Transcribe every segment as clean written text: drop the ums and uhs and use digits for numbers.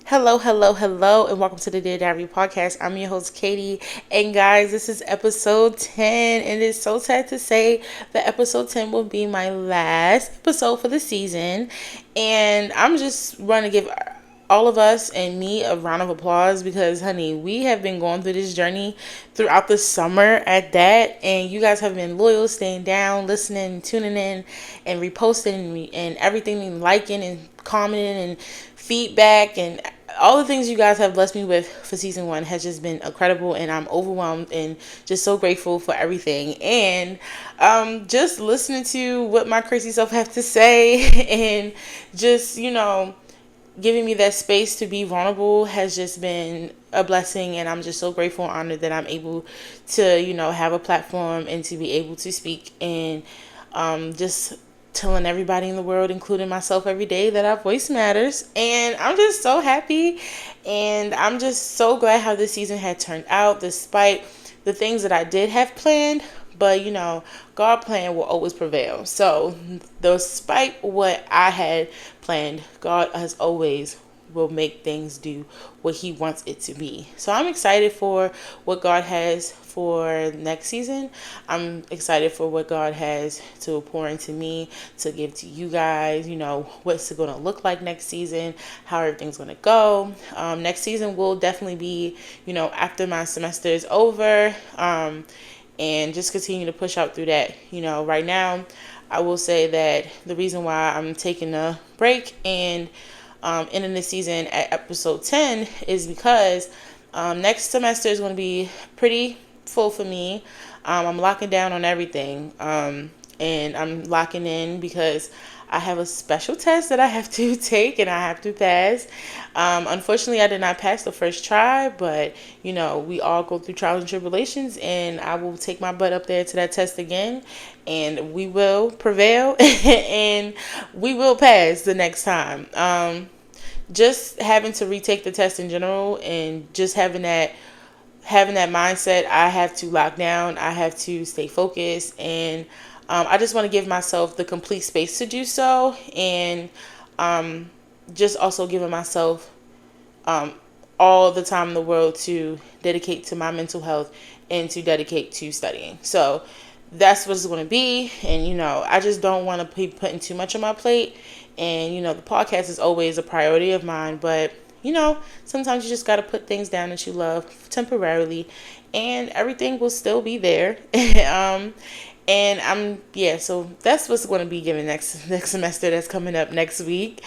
Hello, hello, hello, and welcome to the Dear Diary podcast. I'm your host, Katie. And guys, this is episode 10. And it's so sad to say that episode 10 will be my last episode for the season. And I'm just going to give all of us and me a round of applause because, honey, we have been going through this journey throughout the summer at that. And you guys have been loyal, staying down, listening, tuning in, and reposting and everything, and liking and commenting and feedback and all the things you guys have blessed me with for season 1 has just been incredible, and I'm overwhelmed and just so grateful for everything. And just listening to what my crazy self have to say and just, giving me that space to be vulnerable has just been a blessing, and I'm just so grateful and honored that I'm able to, have a platform and to be able to speak and just telling everybody in the world, including myself, every day that our voice matters. And I'm just so happy, and I'm just so glad how this season had turned out despite the things that I did have planned. But God plan will always prevail. So despite what I had planned, God as always will make things do what he wants it to be. So I'm excited for what God has for next season. I'm excited for what God has to pour into me, to give to you guys, what's it going to look like next season, how everything's going to go. Next season will definitely be, after my semester is over, and just continue to push out through that. Right now, I will say that the reason why I'm taking a break and ending the season at episode 10 is because next semester is going to be pretty full for me. I'm locking down on everything, and I'm locking in because I have a special test that I have to take and I have to pass. Unfortunately, I did not pass the first try, but we all go through trials and tribulations, and I will take my butt up there to that test again, and we will prevail and we will pass the next time. Just having to retake the test in general, and just having that mindset, I have to lock down, I have to stay focused, and I just want to give myself the complete space to do so, and just also giving myself all the time in the world to dedicate to my mental health and to dedicate to studying. So that's what it's going to be. And, I just don't want to be putting too much on my plate. And, the podcast is always a priority of mine. But, sometimes you just got to put things down that you love temporarily, and everything will still be there. So that's what's going to be given next semester that's coming up next week.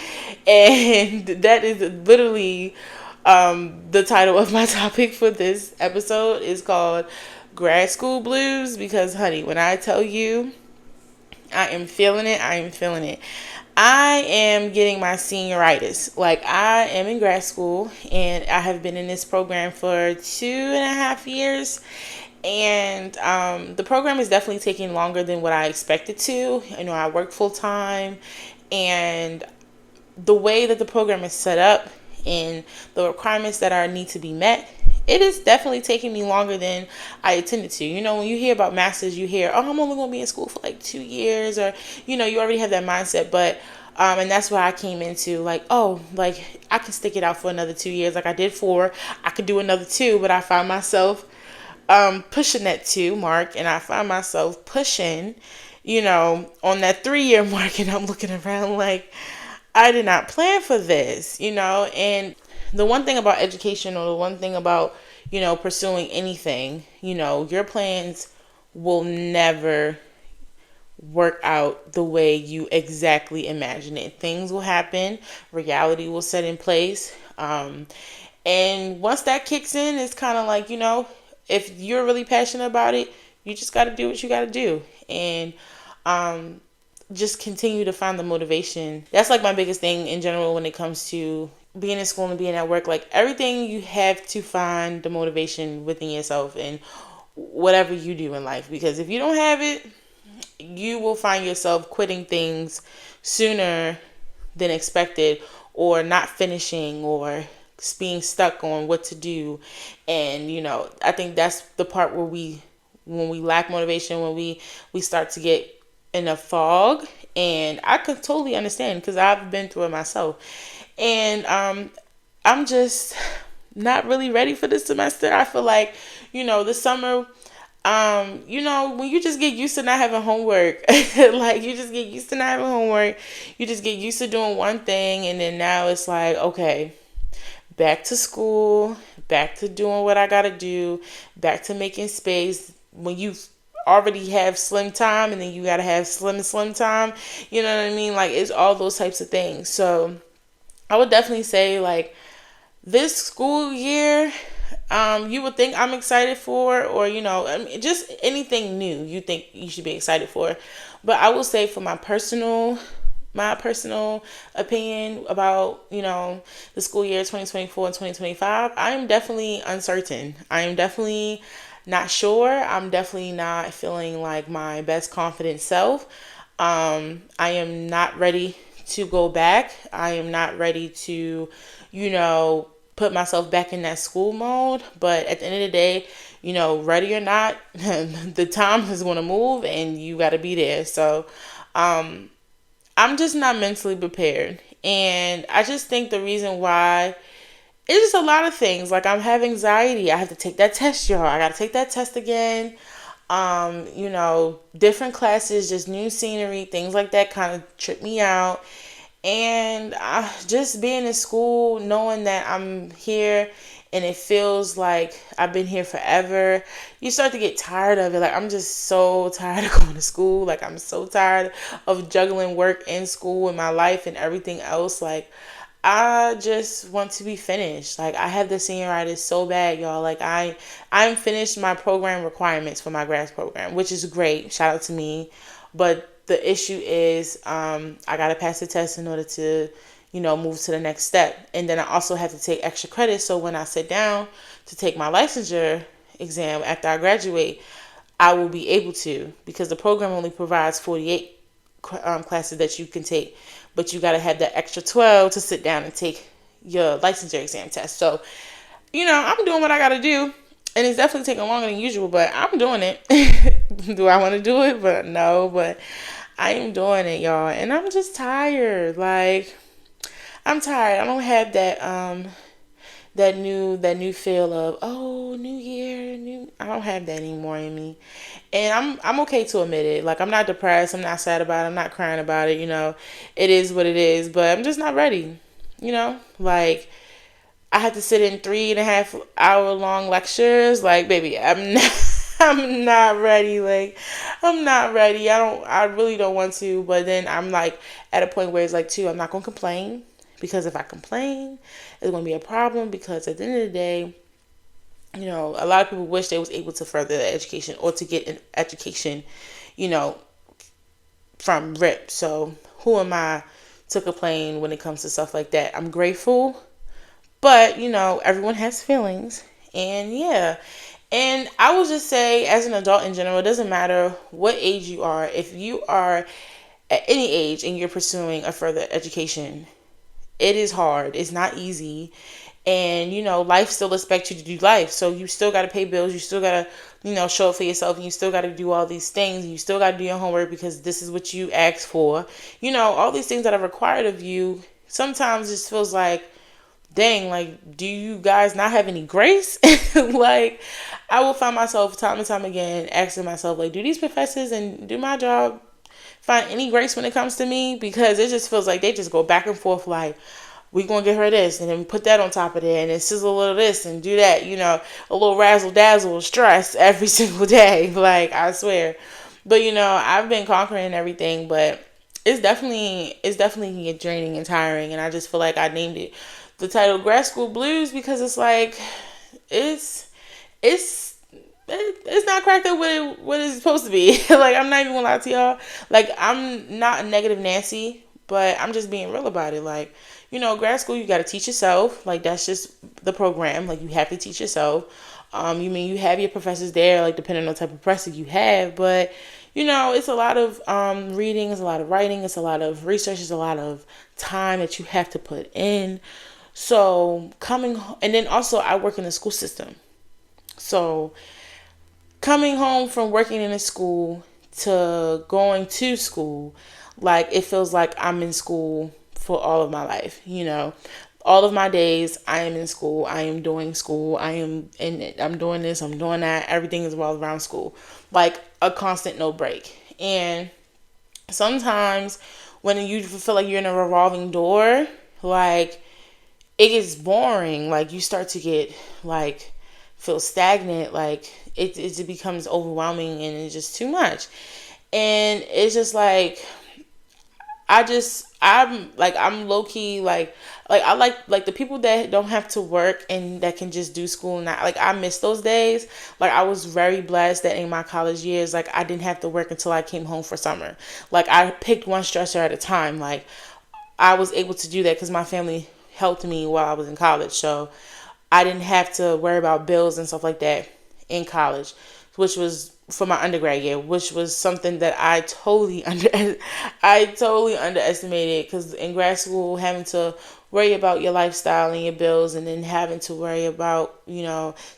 And that is literally the title of my topic for this episode is called Grad School Blues, because, honey, when I tell you I am feeling it, I am feeling it. I am getting my senioritis. Like, I am in grad school, and I have been in this program for 2.5 years. And the program is definitely taking longer than what I expected to. I work full time, and the way that the program is set up and the requirements that are need to be met, it is definitely taking me longer than I intended to. When you hear about masters, you hear, oh, I'm only going to be in school for like 2 years, or, you already have that mindset. But, and that's why I came into like, oh, like I can stick it out for another 2 years. Like I did 4, I could do another 2, but I find myself pushing that 2 mark, and I find myself pushing, on that 3-year mark, and I'm looking around like, I did not plan for this, and the one thing about education, or the one thing about, pursuing anything, your plans will never work out the way you exactly imagine it. Things will happen, reality will set in place, and once that kicks in, it's kind of like, if you're really passionate about it, you just got to do what you got to do, and just continue to find the motivation. That's like my biggest thing in general when it comes to being in school and being at work. Like everything, you have to find the motivation within yourself and whatever you do in life, because if you don't have it, you will find yourself quitting things sooner than expected, or not finishing, or being stuck on what to do. And I think that's the part where when we lack motivation, when we start to get in a fog. And I could totally understand, because I've been through it myself. And I'm just not really ready for this semester. I feel like, the summer, when you just get used to not having homework, like you just get used to not having homework, you just get used to doing one thing, and then now it's like, okay, back to school, back to doing what I gotta do, back to making space. When you already have slim time, and then you gotta have slim time, you know what I mean? Like, it's all those types of things. So I would definitely say, like, this school year, you would think I'm excited for, or I mean, just anything new you think you should be excited for. But I will say, for my personal opinion about the school year 2024 and 2025, I am definitely uncertain. I am definitely not sure. I'm definitely not feeling like my best confident self. I am not ready to go back. I am not ready to, put myself back in that school mode. But at the end of the day, ready or not, the time is going to move and you got to be there. So, I'm just not mentally prepared. And I just think the reason why, it's just a lot of things. Like, I have anxiety. I have to take that test, y'all. I got to take that test again. Different classes, just new scenery, things like that kind of trip me out. And just being in school, knowing that I'm here and it feels like I've been here forever, you start to get tired of it. Like, I'm just so tired of going to school. Like, I'm so tired of juggling work and school and my life and everything else. Like, I just want to be finished. Like, I have the senioritis so bad, y'all. Like, I'm finished my program requirements for my grad program, which is great. Shout out to me. But the issue is, I gotta pass the test in order to, move to the next step. And then I also have to take extra credit. So when I sit down to take my licensure exam after I graduate, I will be able to, because the program only provides 48 classes that you can take, but you got to have that extra 12 to sit down and take your licensure exam test. So, I'm doing what I got to do, and it's definitely taking longer than usual, but I'm doing it. Do I want to do it? But no, but I am doing it, y'all, and I'm just tired. Like, I'm tired. I don't have that new feel of, oh, new year, new. I don't have that anymore in me. And I'm okay to admit it. Like, I'm not depressed, I'm not sad about it, I'm not crying about it, It is what it is, but I'm just not ready. Like, I had to sit in 3.5 hour long lectures. Like, baby, I'm not I'm not ready. Like, I'm not ready. I really don't want to, but then I'm like at a point where it's like, too, I'm not gonna complain, because if I complain, it's going to be a problem, because at the end of the day, a lot of people wish they was able to further their education or to get an education, you know, from RIP. So who am I to complain when it comes to stuff like that? I'm grateful, but, everyone has feelings. And yeah. And I will just say, as an adult in general, it doesn't matter what age you are. If you are at any age and you're pursuing a further education, it is hard. It's not easy. And, life still expects you to do life. So you still got to pay bills. You still got to, show up for yourself. And you still got to do all these things. You still got to do your homework, because this is what you asked for. All these things that are required of you. Sometimes it just feels like, dang, like, do you guys not have any grace? Like, I will find myself time and time again asking myself, like, do these professors and do my job find any grace when it comes to me? Because it just feels like they just go back and forth, like, we gonna get her this, and then we put that on top of there, and then sizzle a little this and do that, a little razzle dazzle of stress every single day. Like, I swear. But I've been conquering everything, but it's definitely can get draining and tiring. And I just feel like I named it the title Grad School Blues, because it's like, it's it's not cracked up what it's supposed to be. Like, I'm not even gonna lie to y'all. Like, I'm not a negative Nancy, but I'm just being real about it. Like, grad school, you got to teach yourself. Like, that's just the program. Like, you have to teach yourself. You have your professors there, like, depending on the type of professor you have. But, it's a lot of reading, it's a lot of writing, it's a lot of research, it's a lot of time that you have to put in. So, and then also I work in the school system. So, coming home from working in a school to going to school, like, it feels like I'm in school for all of my life, all of my days I am in school, I am doing school, I'm doing this, I'm doing that. Everything is revolved around school, like a constant no break. And sometimes when you feel like you're in a revolving door, like it gets boring. Like you start to get like feel stagnant. Like it becomes overwhelming and it's just too much. And it's just like I'm low key like I like the people that don't have to work and that can just do school. And like I miss those days. Like I was very blessed that in my college years, like I didn't have to work until I came home for summer. Like I picked one stressor at a time. Like I was able to do that because my family helped me while I was in college. So I didn't have to worry about bills and stuff like that in college, which was for my undergrad year, which was something that I totally underestimated, because in grad school having to worry about your lifestyle and your bills, and then having to worry about,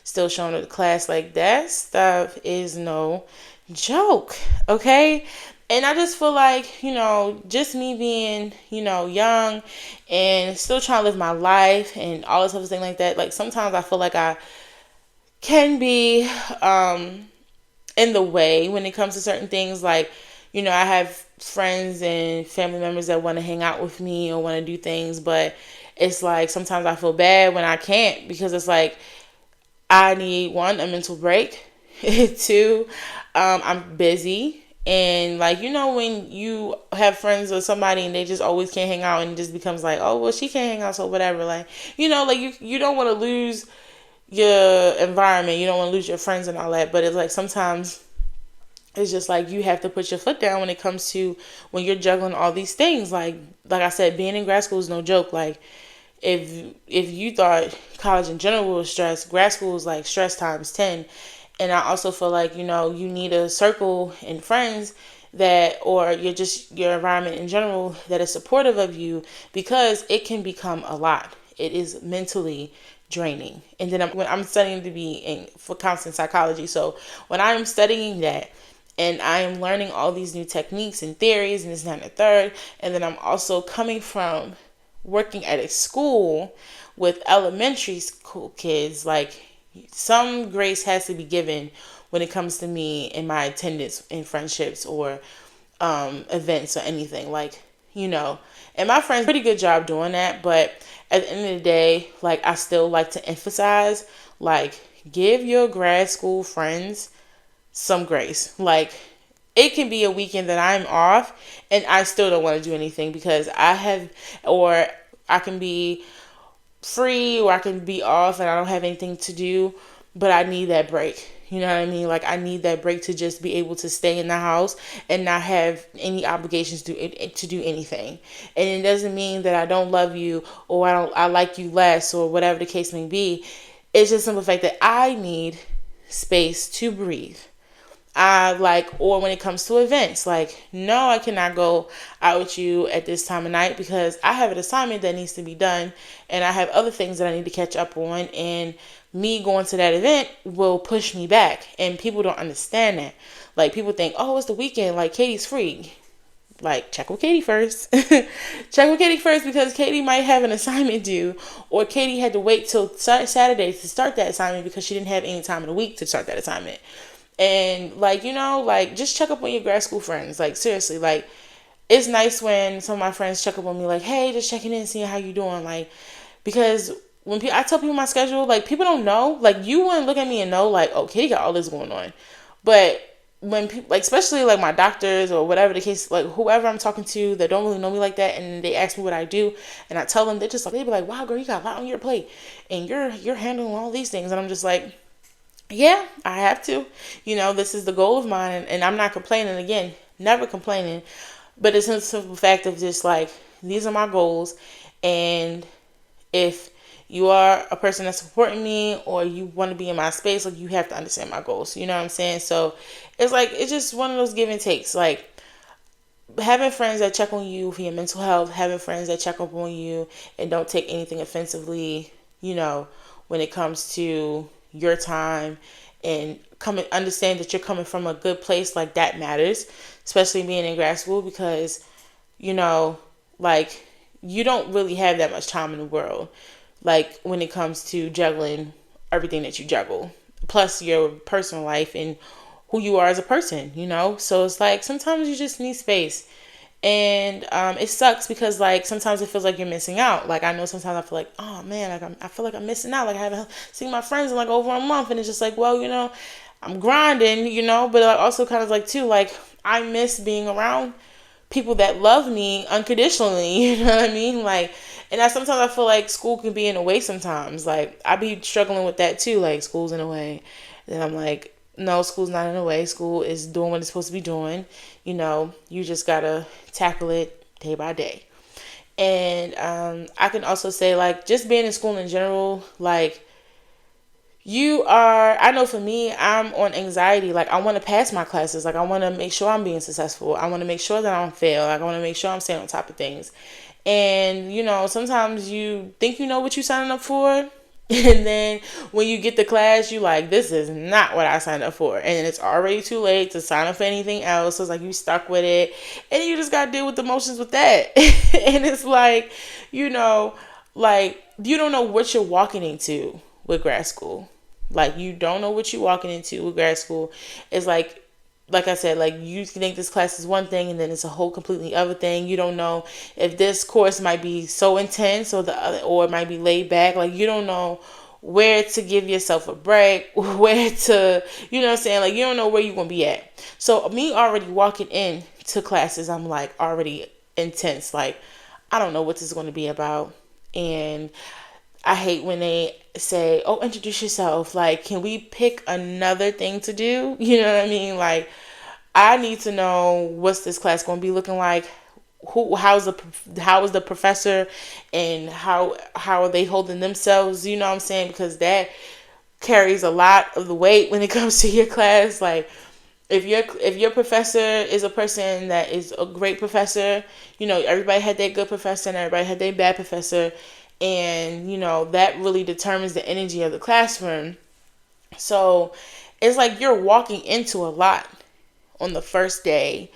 still showing up to class, like that stuff is no joke. Okay. And I just feel like, just me being, young and still trying to live my life and all this other thing like that. Like sometimes I feel like I can be in the way when it comes to certain things. Like, I have friends and family members that want to hang out with me or want to do things, but it's like sometimes I feel bad when I can't, because it's like I need, one, a mental break. Two, I'm busy. And like, when you have friends or somebody and they just always can't hang out, and it just becomes like, oh, well, she can't hang out, so whatever. Like, like you don't want to lose your environment. You don't want to lose your friends and all that. But it's like sometimes it's just like you have to put your foot down when it comes to when you're juggling all these things. Like I said, being in grad school is no joke. Like if you thought college in general was stress, grad school is like stress times 10. And I also feel like, you need a circle and friends that, or your environment in general that is supportive of you, because it can become a lot. It is mentally draining. And then when I'm studying to be for counseling psychology. So when I'm studying that, and I am learning all these new techniques and theories and this, that, and the third, and then I'm also coming from working at a school with elementary school kids, like some grace has to be given when it comes to me and my attendance in friendships or events or anything. Like, and my friends pretty good job doing that. But at the end of the day, like I still like to emphasize, like, give your grad school friends some grace. Like it can be a weekend that I'm off and I still don't want to do anything because or I can be free, or I can be off and I don't have anything to do, but I need that break. You know what I mean? Like I need that break to just be able to stay in the house and not have any obligations to do anything. And it doesn't mean that I don't love you or I like you less or whatever the case may be. It's just simple fact that I need space to breathe. Or when it comes to events, like, no, I cannot go out with you at this time of night because I have an assignment that needs to be done and I have other things that I need to catch up on, and me going to that event will push me back. And people don't understand that. Like, people think, oh, it's the weekend, like Katie's free. Like, check with Katie first. Check with Katie first, because Katie might have an assignment due, or Katie had to wait till Saturday to start that assignment because she didn't have any time in the week to start that assignment. And like, just check up on your grad school friends. Like, seriously, like, it's nice when some of my friends check up on me, like, hey, just checking in, seeing how you doing. Like, because when I tell people my schedule, like, people don't know. Like, you wouldn't look at me and know, like, oh, Katie got all this going on. But when people, like, especially like my doctors or whatever the case, like whoever I'm talking to that don't really know me like that, and they ask me what I do, and I tell them, they be like, wow, girl, you got a lot on your plate, and you're handling all these things, and I'm just like, yeah, I have to. This is the goal of mine, and I'm not complaining. Again, never complaining. But it's a simple fact of just like, these are my goals. And if you are a person that's supporting me or you want to be in my space, like, you have to understand my goals. You know what I'm saying? So it's like, it's just one of those give and takes. Like, having friends that check on you for your mental health, having friends that check up on you and don't take anything offensively, when it comes to your time, and understand that you're coming from a good place, like, that matters, especially being in grad school, because like, you don't really have that much time in the world, like when it comes to juggling everything that you juggle, plus your personal life and who you are as a person, So it's like sometimes you just need space. And it sucks because like sometimes it feels like you're missing out. Like I know sometimes I feel like, oh man, like I feel like I'm missing out. Like I haven't seen my friends in like over a month, and it's just like, well, I'm grinding, but like also kind of like too, like I miss being around people that love me unconditionally. You know what I mean? Like, and I sometimes I feel like school can be in a way sometimes. Like I be struggling with that too. Like school's in a way, and I'm like, no, school's not in a way. School is doing what it's supposed to be doing. You just gotta tackle it day by day. And I can also say like just being in school in general, like I know for me, I'm on anxiety. Like I want to pass my classes. Like I want to make sure I'm being successful. I want to make sure that I don't fail. Like I want to make sure I'm staying on top of things. And sometimes you think you know what you're signing up for. And then when you get to class, you like, this is not what I signed up for. And it's already too late to sign up for anything else. So it's like you stuck with it. And you just got to deal with the emotions with that. And it's like, like you don't know what you're walking into with grad school. Like you don't know what you're walking into with grad school. It's like I said, like you think this class is one thing and then it's a whole completely other thing. You don't know if this course might be so intense or the other, or it might be laid back. Like you don't know where to give yourself a break, where to, you know what I'm saying? Like you don't know where you're going to be at. So me already walking in to classes, I'm like already intense. Like I don't know what this is going to be about. And I hate when they say, oh, introduce yourself. Like, can we pick another thing to do? You know what I mean? Like, I need to know what's this class going to be looking like. How is the professor, and how are they holding themselves? You know what I'm saying? Because that carries a lot of the weight when it comes to your class. Like, if your professor is a person that is a great professor, everybody had their good professor and everybody had their bad professor. And, that really determines the energy of the classroom. So it's like you're walking into a lot on the first day.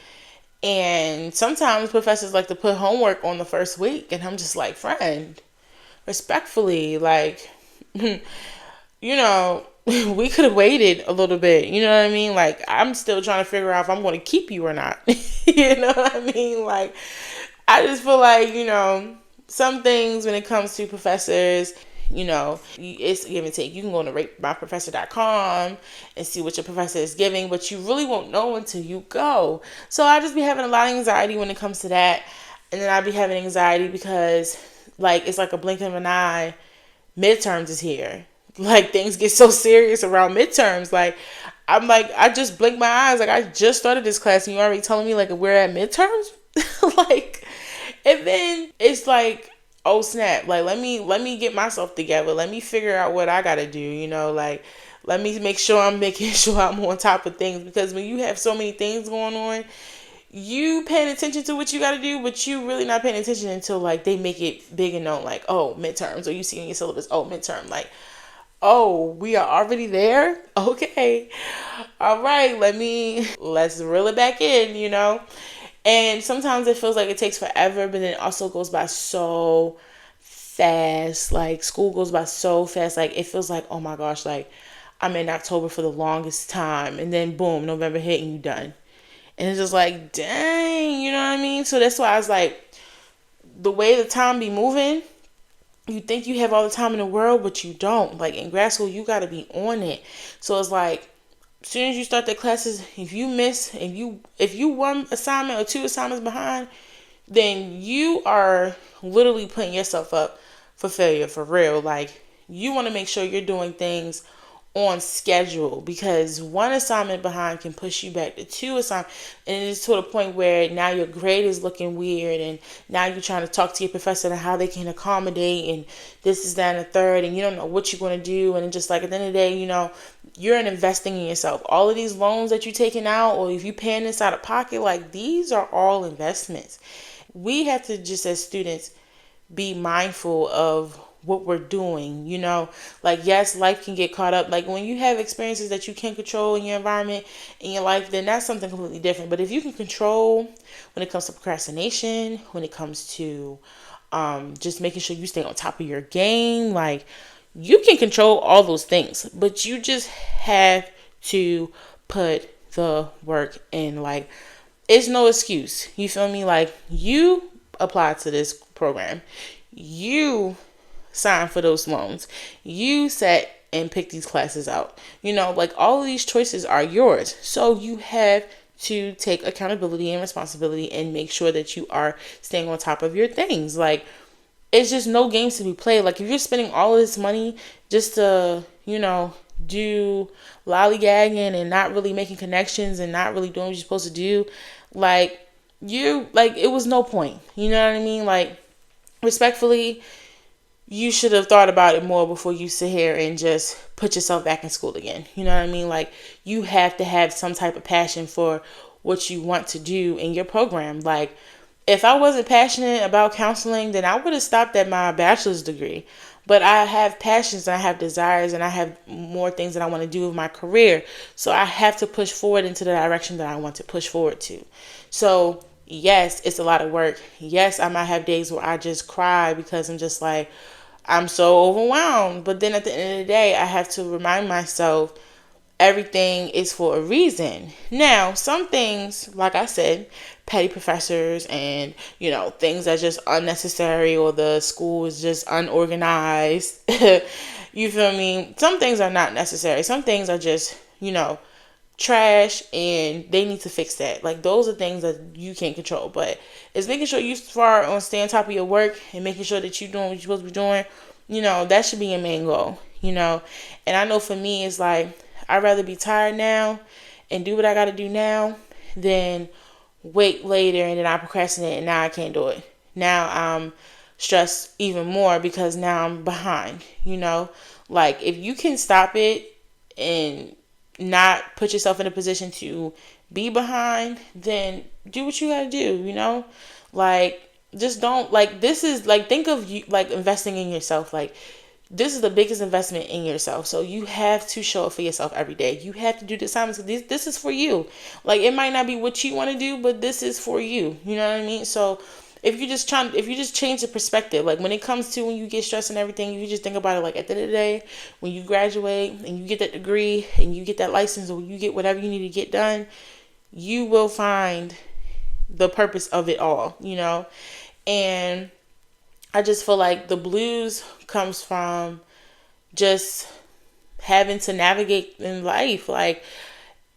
And sometimes professors like to put homework on the first week. And I'm just like, friend, respectfully, like, we could have waited a little bit. You know what I mean? Like, I'm still trying to figure out if I'm going to keep you or not. You know what I mean? Like, I just feel like, some things when it comes to professors, it's give and take. You can go to ratemyprofessor.com and see what your professor is giving, but you really won't know until you go. So I just be having a lot of anxiety when it comes to that. And then I be having anxiety because, like, it's like a blink of an eye. Midterms is here. Like, things get so serious around midterms. Like, I'm like, I just blink my eyes. Like, I just started this class and you already telling me, like, we're at midterms? Like, and then it's like, oh snap, like let me get myself together. Let me figure out what I gotta do, like let me make sure I'm making sure I'm on top of things. Because when you have so many things going on, you paying attention to what you gotta do, but you really not paying attention until like they make it big and known, like, oh, midterms, or you see in your syllabus, oh, midterm, like, oh, we are already there? Okay. All right, let's reel it back in, And sometimes it feels like it takes forever, but then it also goes by so fast. Like school goes by so fast. Like it feels like, oh my gosh, like I'm in October for the longest time. And then boom, November hit and you done. And it's just like, dang, you know what I mean? So that's why I was like, the way the time be moving, you think you have all the time in the world, but you don't. Like in grad school, you got to be on it. So it's like, as soon as you start the classes, if you one assignment or two assignments behind, then you are literally putting yourself up for failure for real. Like you want to make sure you're doing things on schedule, because one assignment behind can push you back to two assignments, and it's to the point where now your grade is looking weird, and now you're trying to talk to your professor and how they can accommodate, and this is that and the third, and you don't know what you're going to do. And just like at the end of the day, you're investing in yourself. All of these loans that you're taking out, or if you're paying this out of pocket, like these are all investments. We have to just as students be mindful of what we're doing, like, yes, life can get caught up. Like when you have experiences that you can't control in your environment, in your life, then that's something completely different. But if you can control when it comes to procrastination, when it comes to just making sure you stay on top of your game. Like, you can control all those things, but you just have to put the work in. Like, it's no excuse. You feel me? Like, you apply to this program. You sign for those loans. You sat and pick these classes out. Like, all of these choices are yours. So you have to take accountability and responsibility and make sure that you are staying on top of your things. Like, it's just no games to be played. Like, if you're spending all of this money just to, do lollygagging and not really making connections and not really doing what you're supposed to do, it was no point. You know what I mean? Like, respectfully, you should have thought about it more before you sit here and just put yourself back in school again. You know what I mean? Like, you have to have some type of passion for what you want to do in your program. Like, if I wasn't passionate about counseling, then I would have stopped at my bachelor's degree. But I have passions and I have desires and I have more things that I want to do with my career. So I have to push forward into the direction that I want to push forward to. So yes, it's a lot of work. Yes, I might have days where I just cry because I'm just like, I'm so overwhelmed. But then at the end of the day, I have to remind myself everything is for a reason. Now, some things, like I said, petty professors and, things that are just unnecessary, or the school is just unorganized. You feel me? Some things are not necessary. Some things are just, trash, and they need to fix that. Like, those are things that you can't control. But it's making sure you stay on top of your work and making sure that you're doing what you're supposed to be doing. That should be your main goal. And I know for me, it's like, I'd rather be tired now and do what I got to do now than wait later and then I procrastinate and now I can't do it. Now I'm stressed even more because now I'm behind. Like, if you can stop it and not put yourself in a position to be behind, then do what you got to do. Like, just don't, like, this is like, think of you like investing in yourself. Like, this is the biggest investment in yourself. So you have to show up for yourself every day. You have to do the assignments. This is for you. Like, it might not be what you want to do, but this is for you. You know what I mean? So if you just change the perspective, like, when it comes to when you get stressed and everything, you just think about it like, at the end of the day, when you graduate and you get that degree and you get that license, or you get whatever you need to get done, you will find the purpose of it all, And I just feel like the blues comes from just having to navigate in life. Like,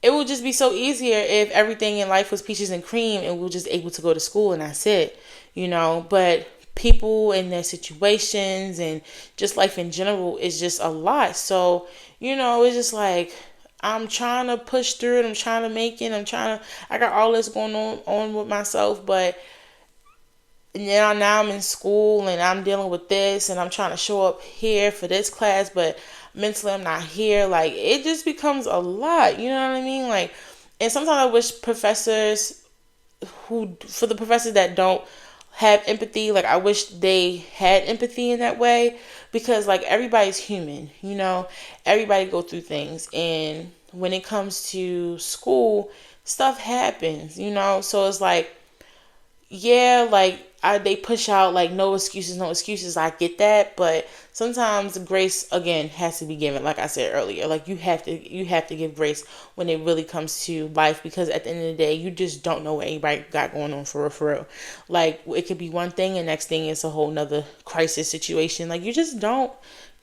it would just be so easier if everything in life was peaches and cream and we were just able to go to school and that's it, But people and their situations and just life in general is just a lot. So, it's just like, I'm trying to push through it. I'm trying to make it. I got all this going on with myself, but now I'm in school and I'm dealing with this and I'm trying to show up here for this class, but mentally I'm not here. Like, it just becomes a lot, you know what I mean? Like, and sometimes I wish for the professors that don't have empathy, like, I wish they had empathy in that way, because, like, everybody's human, everybody go through things, and when it comes to school, stuff happens, so it's like, yeah, like, they push out like no excuses. I get that, but sometimes grace again has to be given. Like I said earlier, like, you have to give grace when it really comes to life, because at the end of the day, you just don't know what anybody got going on for real. Like, it could be one thing and next thing it's a whole nother crisis situation. Like, you just don't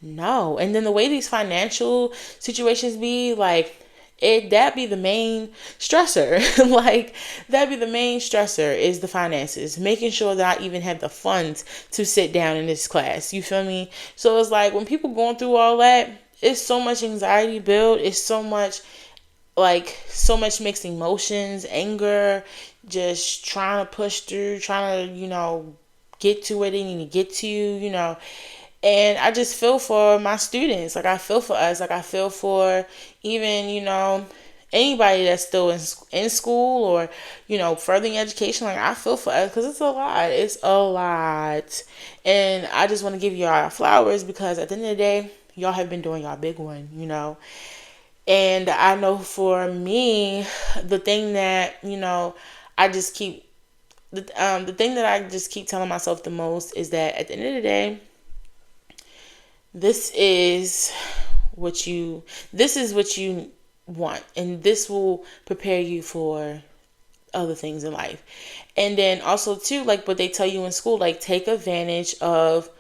know. And then the way these financial situations be, like, that be the main stressor. Like, that be the main stressor is the finances, making sure that I even have the funds to sit down in this class. You feel me? So it's like, when people going through all that, it's so much anxiety build. It's so much mixed emotions, anger, just trying to push through, trying to, get to where they need to get to, And I just feel for my students. Like, I feel for us. Like, I feel for even, anybody that's still in school or, furthering education. Like, I feel for us because it's a lot. It's a lot. And I just want to give y'all flowers, because at the end of the day, y'all have been doing y'all big one, And I know for me, the thing that, I just keep the thing that I just keep telling myself the most is that at the end of the day, this is this is what you want, and this will prepare you for other things in life. And then also too, like what they tell you in school, like take advantage of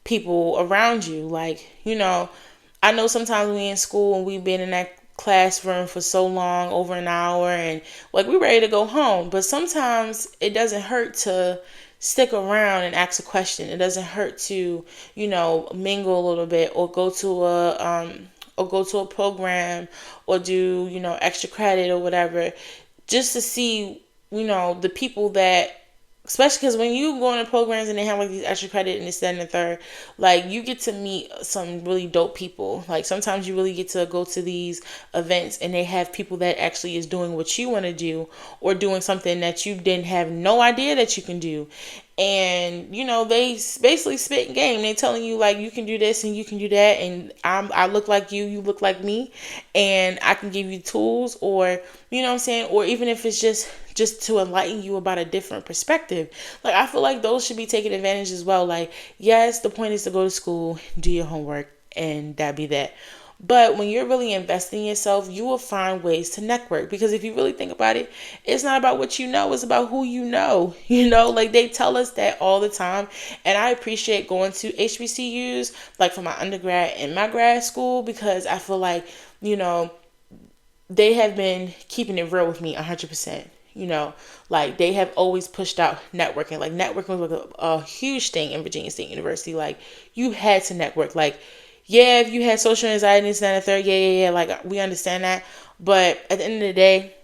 people around you. Like, I know sometimes we in school and we've been in that classroom for so long, over an hour, and like we're ready to go home. But sometimes it doesn't hurt to stick around and ask a question. It doesn't hurt to, mingle a little bit, or go to a program, or do, extra credit or whatever, just to see, the people that, especially because when you go into programs and they have like these extra credit and this, that, and the third, like you get to meet some really dope people. Like sometimes you really get to go to these events and they have people that actually is doing what you want to do, or doing something that you didn't have no idea that you can do. And they basically spit game. They telling you like you can do this and you can do that, and I look like you look like me, and I can give you tools, or you know what I'm saying, or even if it's just to enlighten you about a different perspective. Like I feel like those should be taken advantage as well. Like yes, the point is to go to school, do your homework, and that be that. But when you're really investing in yourself, you will find ways to network. Because if you really think about it, it's not about what you know, it's about who you know. Like they tell us that all the time. And I appreciate going to HBCUs, like for my undergrad and my grad school, because I feel like, they have been keeping it real with me 100%. Like they have always pushed out networking. Like networking was like a huge thing in Virginia State University. Like you had to network. Like, yeah, if you had social anxiety and that and third, yeah, like we understand that. But at the end of the day,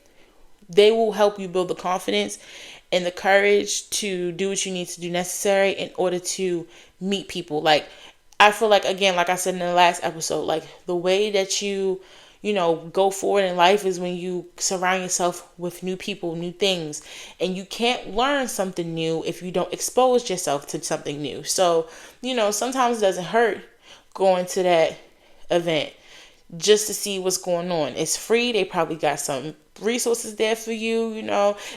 they will help you build the confidence and the courage to do what you need to do necessary in order to meet people. Like I feel like, again, like I said in the last episode, like the way that you go forward in life is when you surround yourself with new people, new things. And you can't learn something new if you don't expose yourself to something new. So, sometimes it doesn't hurt going to that event just to see what's going on. It's free. They probably got some resources there for you.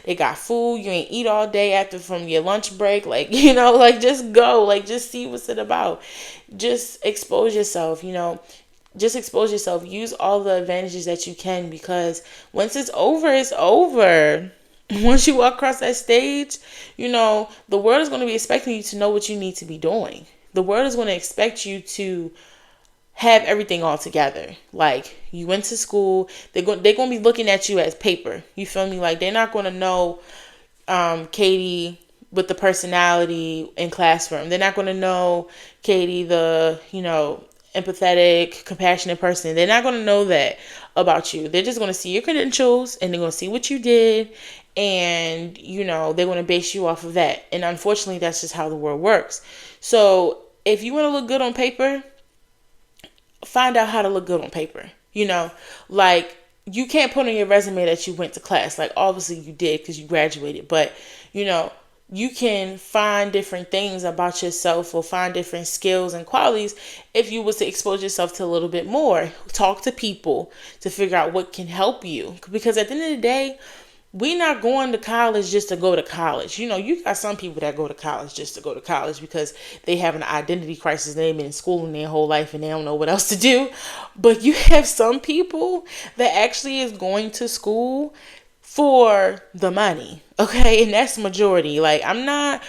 They got food. You ain't eat all day after from your lunch break. Like, like just go, like just see what's it about. Just expose yourself, just expose yourself. Use all the advantages that you can, because once it's over, it's over. Once you walk across that stage, the world is going to be expecting you to know what you need to be doing. The world is going to expect you to have everything all together. Like you went to school, they're going to be looking at you as paper. You feel me? Like they're not going to know Katie with the personality in classroom. They're not going to know Katie, the empathetic, compassionate person. They're not going to know that about you. They're just going to see your credentials, and they're going to see what you did, and they're going to base you off of that. And unfortunately, that's just how the world works. So if you want to look good on paper, find out how to look good on paper. Like you can't put on your resume that you went to class. Like obviously you did because you graduated, but you can find different things about yourself, or find different skills and qualities if you was to expose yourself to a little bit more. Talk to people to figure out what can help you, because at the end of the day, we're not going to college just to go to college. You got some people that go to college just to go to college because they have an identity crisis. They've been in school in their whole life and they don't know what else to do. But you have some people that actually is going to school for the money. Okay. And that's majority. Like I'm not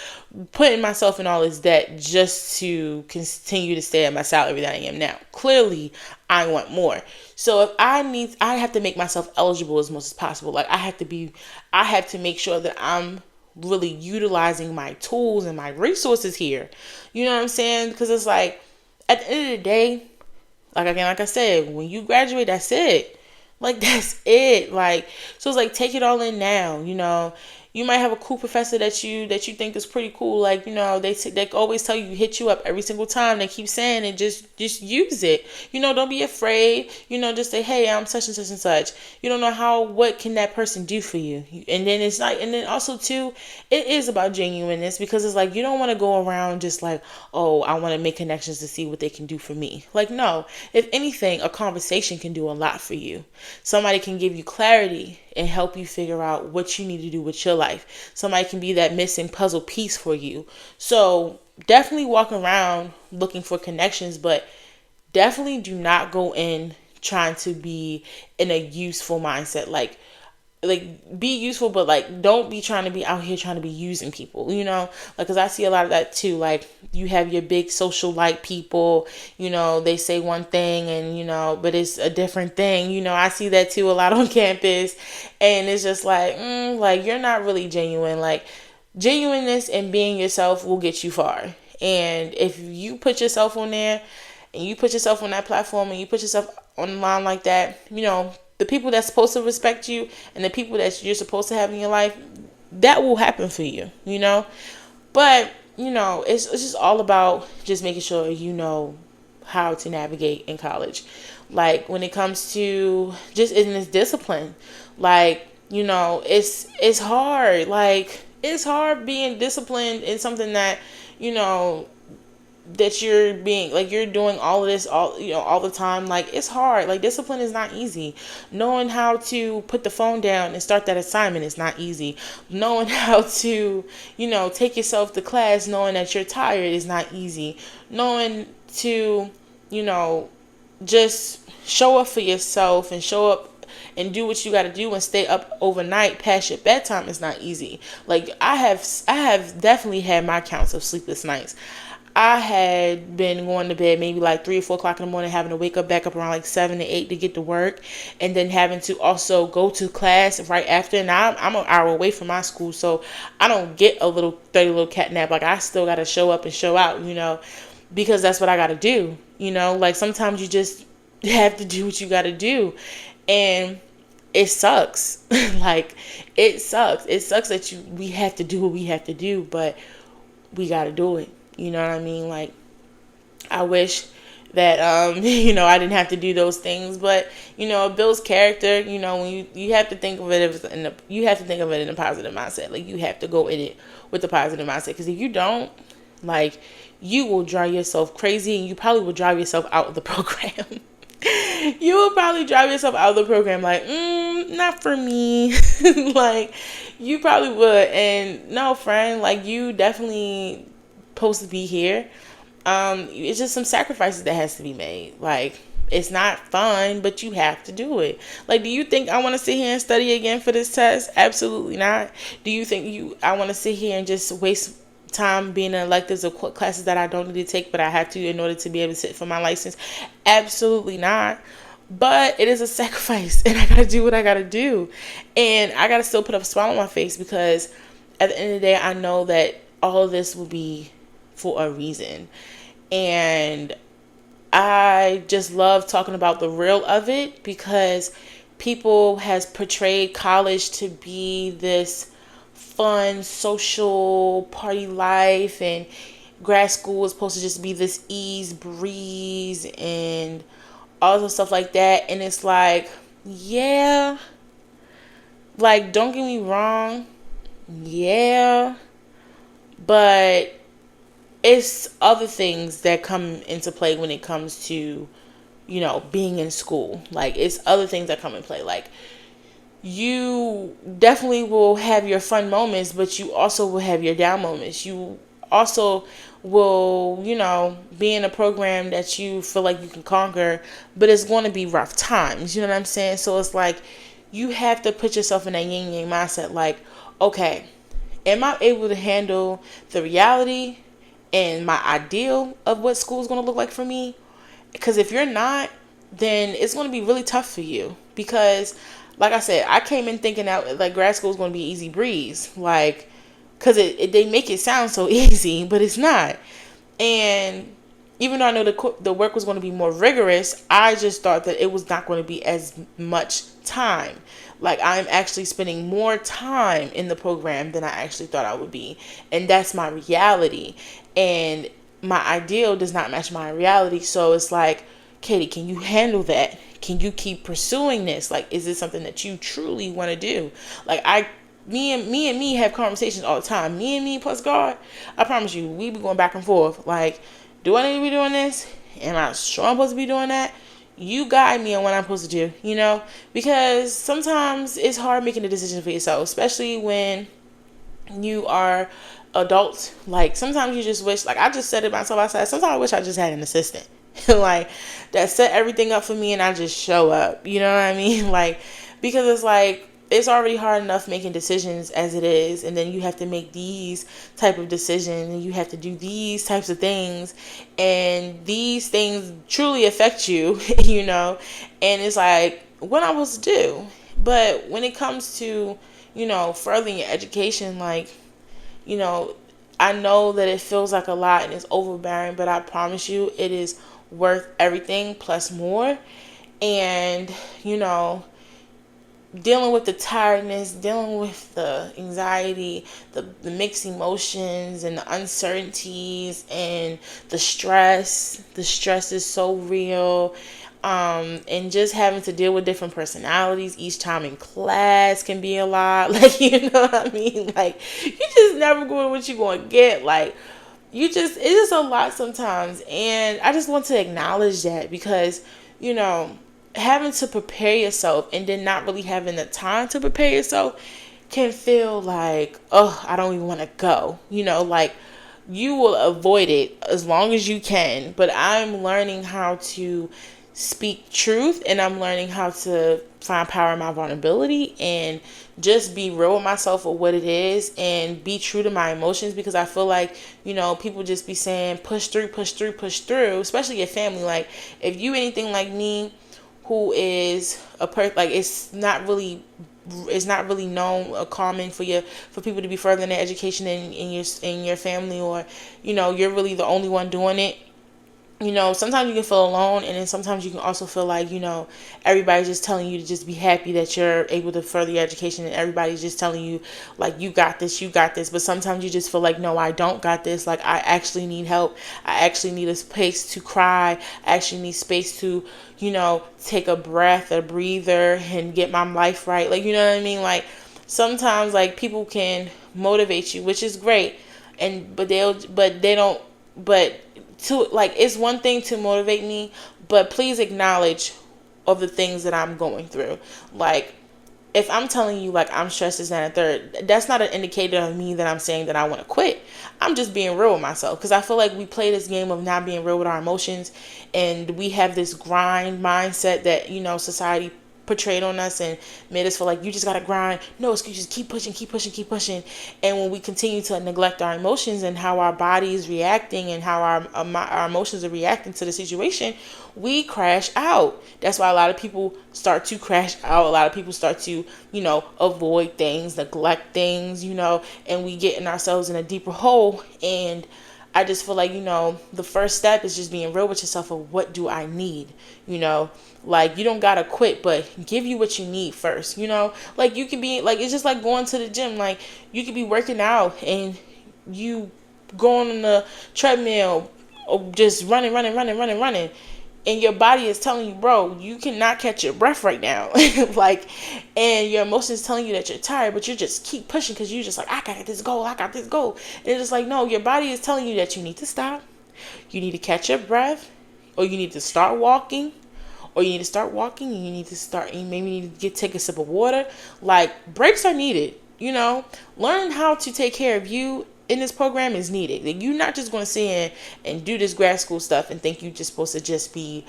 putting myself in all this debt just to continue to stay at my salary that I am now. Clearly I want more. So if I have to make myself eligible as much as possible. Like I have to make sure that I'm really utilizing my tools and my resources here. You know what I'm saying? Because it's like at the end of the day, like I said, when you graduate, that's it. Like that's it. Like so it's like take it all in now. You might have a cool professor that you think is pretty cool. Like, they always tell you, hit you up every single time. They keep saying it, just use it. Don't be afraid. Just say, hey, I'm such and such and such. You don't know what can that person do for you? And then it's like, and then also too, it is about genuineness, because it's like, you don't want to go around just like, oh, I want to make connections to see what they can do for me. Like, no, if anything, a conversation can do a lot for you. Somebody can give you clarity and help you figure out what you need to do with your life. Somebody can be that missing puzzle piece for you. So definitely walk around looking for connections, but definitely do not go in trying to be in a useful mindset. Like be useful, but like don't be trying to be out here trying to be using people, like, because I see a lot of that too. Like, you have your big social like people, they say one thing and but it's a different thing. I see that too a lot on campus, and it's just like you're not really genuine. Like, genuineness and being yourself will get you far. And if you put yourself on there and you put yourself on that platform and you put yourself online like that, the people that's supposed to respect you and the people that you're supposed to have in your life, that will happen for you, But, it's just all about just making sure you know how to navigate in college. Like, when it comes to just in this discipline, like, it's hard. Like, it's hard being disciplined in something that, that you're being like you're doing all of this all the time. Like, it's hard. Like, discipline is not easy. Knowing how to put the phone down and start that assignment is not easy. Knowing how to take yourself to class knowing that you're tired is not easy. Knowing to just show up for yourself and show up and do what you got to do and stay up overnight past your bedtime is not easy. Like, I have definitely had my counts of sleepless nights. I had been going to bed maybe like 3 or 4 o'clock in the morning, having to wake up back up around like 7 to 8 to get to work, and then having to also go to class right after. And I'm an hour away from my school, so I don't get a little 30 little cat nap. Like, I still got to show up and show out, because that's what I got to do. Like, sometimes you just have to do what you got to do, and it sucks. Like, it sucks. It sucks that we have to do what we have to do, but we got to do it. You know what I mean? Like, I wish that, I didn't have to do those things, but, it builds character. When you have to think of it you have to think of it in a positive mindset. Like, you have to go in it with a positive mindset, because if you don't, like, you will drive yourself crazy, and you probably will drive yourself out of the program. You will probably drive yourself out of the program like, not for me. Like, you probably would. And no, friend, like, you definitely supposed to be here. It's just some sacrifices that has to be made. Like, it's not fun, but you have to do it. Like, do you think I want to sit here and study again for this test? Absolutely not. Do you think I want to sit here and just waste time being in electives or classes that I don't need to take, but I have to in order to be able to sit for my license? Absolutely not. But it is a sacrifice, and I gotta do what I gotta do, and I gotta still put a smile on my face, because at the end of the day, I know that all of this will be for a reason. And I just love talking about the real of it, because people has portrayed college to be this fun social party life, and grad school is supposed to just be this ease breeze and all the stuff like that. And it's like, yeah, like, don't get me wrong, yeah, but it's other things that come into play when it comes to, being in school. Like, it's other things that come in play. Like, you definitely will have your fun moments, but you also will have your down moments. You also will, be in a program that you feel like you can conquer, but it's going to be rough times. You know what I'm saying? So it's like, you have to put yourself in that yin yang mindset. Like, okay, am I able to handle the reality and my ideal of what school is going to look like for me? Because if you're not, then it's going to be really tough for you. Because, like I said, I came in thinking that like grad school is going to be easy breeze, like, because they make it sound so easy, but it's not. And even though I know the work was going to be more rigorous, I just thought that it was not going to be as much time. Like, I'm actually spending more time in the program than I actually thought I would be. And that's my reality. And my ideal does not match my reality. So it's like, Katie, can you handle that? Can you keep pursuing this? Like, is this something that you truly want to do? Like, me and me have conversations all the time. Me and me plus God, I promise you, we be going back and forth. Like, do I need to be doing this? Am I sure I'm supposed to be doing that? You guide me on what I'm supposed to do, because sometimes it's hard making a decision for yourself, especially when you are adults. Like sometimes you just wish, like I just said it myself, I said sometimes I wish I just had an assistant like that set everything up for me and I just show up, you know what I mean? Like, because it's like it's already hard enough making decisions as it is, and then you have to make these type of decisions and you have to do these types of things, and these things truly affect you you know, and it's like what I'm supposed to do. But when it comes to, you know, furthering your education, like, you know, I know that it feels like a lot and it's overbearing, but I promise you it is worth everything plus more. And, you know, dealing with the tiredness, dealing with the anxiety, the mixed emotions and the uncertainties and the stress. The stress is so real. And just having to deal with different personalities each time in class can be a lot. Like, you know what I mean? Like, you just never going what you're going to get. Like, it's just a lot sometimes. And I just want to acknowledge that because, you know, having to prepare yourself and then not really having the time to prepare yourself can feel like, oh, I don't even want to go. You know, like you will avoid it as long as you can. But I'm learning how to speak truth, and I'm learning how to find power in my vulnerability and just be real with myself for what it is and be true to my emotions, because I feel like, you know, people just be saying push through, push through, push through, especially your family. Like if you anything like me, who is a person, like it's not really known or common for people to be furthering their education in your family, or you know you're really the only one doing it. You know, sometimes you can feel alone, and then sometimes you can also feel like, you know, everybody's just telling you to just be happy that you're able to further your education, and everybody's just telling you, like, you got this, you got this. But sometimes you just feel like, no, I don't got this. Like, I actually need help. I actually need a space to cry. I actually need space to, you know, take a breath, a breather, and get my life right. Like, you know what I mean? Like, sometimes, like, people can motivate you, which is great, but they don't, but to like it's one thing to motivate me, but please acknowledge of the things that I'm going through. Like if I'm telling you like I'm stressed as that and third, that's not an indicator of me that I'm saying that I want to quit. I'm just being real with myself, because I feel like we play this game of not being real with our emotions, and we have this grind mindset that, you know, society portrayed on us and made us feel like you just gotta grind, no excuses, keep pushing, keep pushing, keep pushing. And when we continue to neglect our emotions and how our body is reacting and how our emotions are reacting to the situation, we crash out. That's why a lot of people start to crash out. A lot of people start to, you know, avoid things, neglect things, you know, and we get in ourselves in a deeper hole. And I just feel like, you know, the first step is just being real with yourself of what do I need, you know, like you don't gotta quit, but give you what you need first, you know, like you can be like, it's just like going to the gym. Like you could be working out and you going on the treadmill or just running, and your body is telling you, bro, you cannot catch your breath right now. Like, and your emotions telling you that you're tired, but you just keep pushing because you're just like, I got this goal. And it's just like, no, your body is telling you that you need to stop. You need to catch your breath, or you need to start walking, and you need to start, and maybe need to take a sip of water. Like, breaks are needed, you know. Learn how to take care of you in this program is needed. Like, you're not just going to sit in and do this grad school stuff and think you're just supposed to just be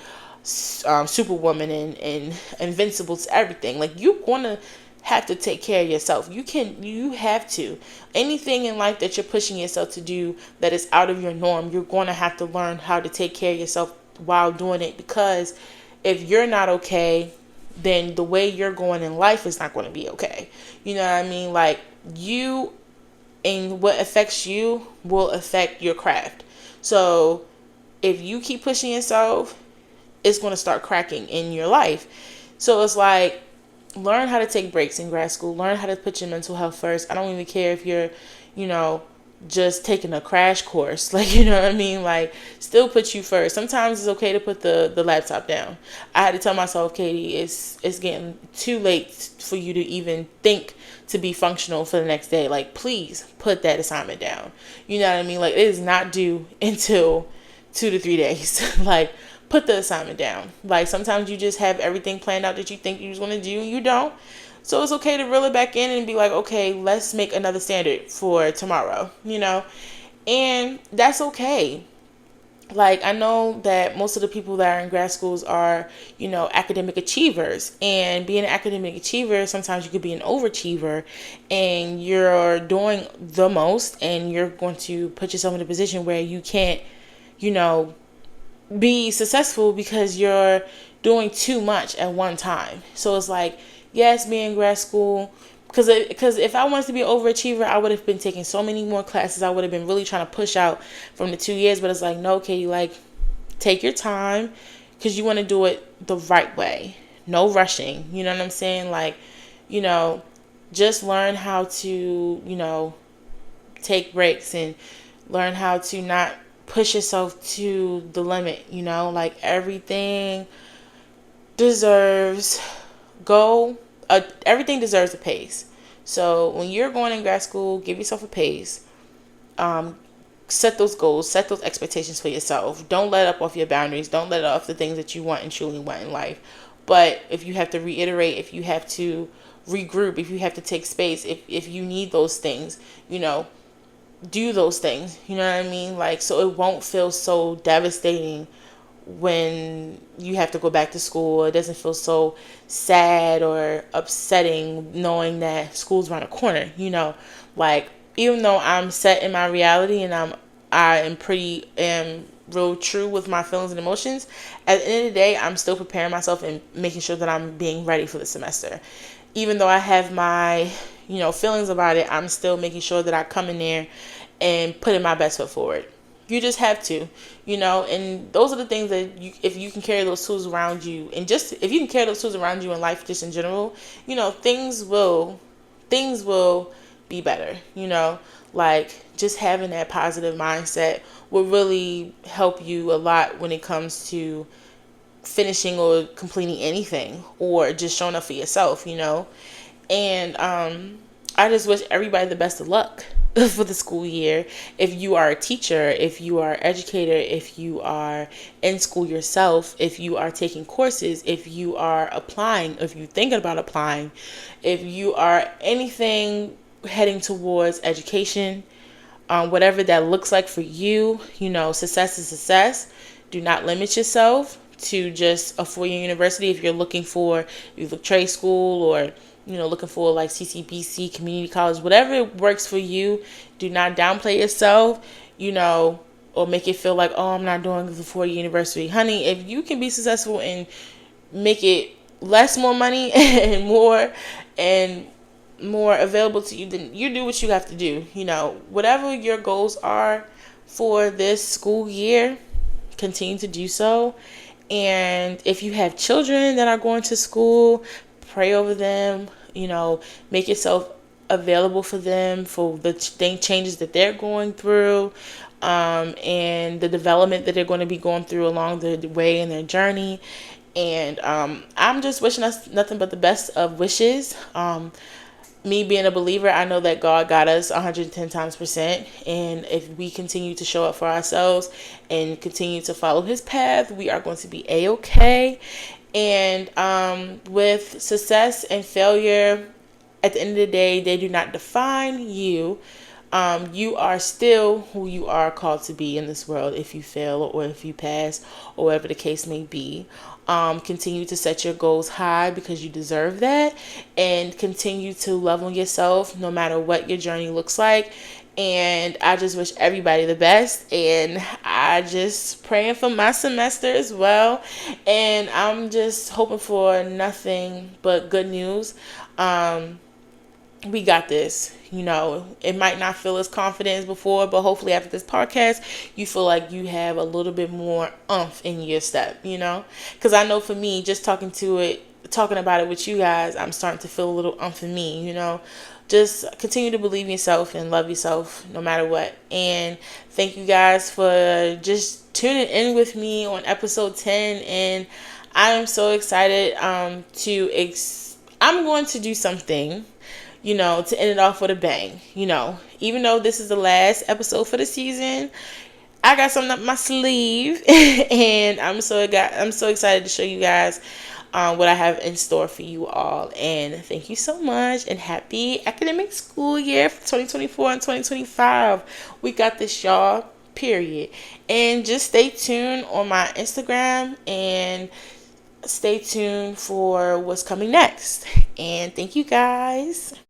superwoman and invincible to everything. Like, you're going to have to take care of yourself. You have to. Anything in life that you're pushing yourself to do that is out of your norm, you're going to have to learn how to take care of yourself while doing it, because if you're not okay, then the way you're going in life is not going to be okay. You know what I mean? Like, you and what affects you will affect your craft. So if you keep pushing yourself, it's going to start cracking in your life. So it's like, learn how to take breaks in grad school. Learn how to put your mental health first. I don't even care if you're, you know, just taking a crash course. Like, you know what I mean? Like, still put you first. Sometimes it's okay to put the laptop down. I had to tell myself, Katie, it's getting too late for you to even think to be functional for the next day. Like, please put that assignment down. You know what I mean? Like, it is not due until 2 to 3 days. Like, put the assignment down. Like, sometimes you just have everything planned out that you think you just want to do and you don't. So it's okay to reel it back in and be like, okay, let's make another standard for tomorrow, and that's okay. Like, I know that most of the people that are in grad schools are, academic achievers. And being an academic achiever, sometimes you could be an overachiever and you're doing the most and you're going to put yourself in a position where you can't, you know, be successful because you're doing too much at one time. So it's like, yes, being in grad school, because if I wanted to be an overachiever, I would have been taking so many more classes. I would have been really trying to push out from the 2 years. But it's like, no, Katie, like, take your time because you want to do it the right way. No rushing. You know what I'm saying? Like, you know, just learn how to, take breaks and learn how to not push yourself to the limit. Like, everything deserves everything deserves a pace. So when you're going in grad school, give yourself a pace. Set those goals, set those expectations for yourself. Don't let up off your boundaries. Don't let up the things that you want and truly want in life. But if you have to reiterate, if you have to regroup, if you have to take space, if you need those things, do those things. You know what I mean? Like, so it won't feel so devastating when you have to go back to school. It doesn't feel so sad or upsetting knowing that school's around the corner. Like, even though I'm set in my reality and I am real true with my feelings and emotions, at the end of the day, I'm still preparing myself and making sure that I'm being ready for the semester. Even though I have my, feelings about it, I'm still making sure that I come in there and putting my best foot forward. You just have to, and those are the things that if you can carry those tools around you, and just if you can carry those tools around you in life, just in general, things will be better. Like, just having that positive mindset will really help you a lot when it comes to finishing or completing anything or just showing up for yourself. And I just wish everybody the best of luck for the school year. If you are a teacher, if you are an educator, if you are in school yourself, if you are taking courses, if you are applying, if you're thinking about applying, if you are anything heading towards education, whatever that looks like for you, success is success. Do not limit yourself to just a 4-year university. If you're looking for either trade school or looking for like CCBC, community college, whatever works for you, do not downplay yourself, or make it feel like, oh, I'm not doing the 4-year university. Honey, if you can be successful and make it more money and more available to you, then you do what you have to do. Whatever your goals are for this school year, continue to do so. And if you have children that are going to school, pray over them, make yourself available for them, for the changes that they're going through, and the development that they're going to be going through along the way in their journey. And I'm just wishing us nothing but the best of wishes. Me being a believer, I know that God got us 110 times percent. And if we continue to show up for ourselves and continue to follow his path, we are going to be A-okay. And with success and failure, at the end of the day, they do not define you. You are still who you are called to be in this world. If you fail or if you pass or whatever the case may be, continue to set your goals high because you deserve that, and continue to love on yourself no matter what your journey looks like. And I just wish everybody the best, and I just praying for my semester as well, and I'm just hoping for nothing but good news. We got this. It might not feel as confident as before, but hopefully after this podcast, you feel like you have a little bit more oomph in your step, because I know for me, just talking about it with you guys, I'm starting to feel a little oomph in me. Just continue to believe in yourself and love yourself no matter what. And thank you guys for just tuning in with me on episode 10. And I am so excited I'm going to do something, to end it off with a bang. Even though this is the last episode for the season, I got something up my sleeve, and I'm so excited to show you guys what I have in store for you all. And thank you so much, and happy academic school year for 2024 and 2025. We got this, y'all. Period. And just stay tuned on my Instagram and stay tuned for what's coming next. And thank you guys.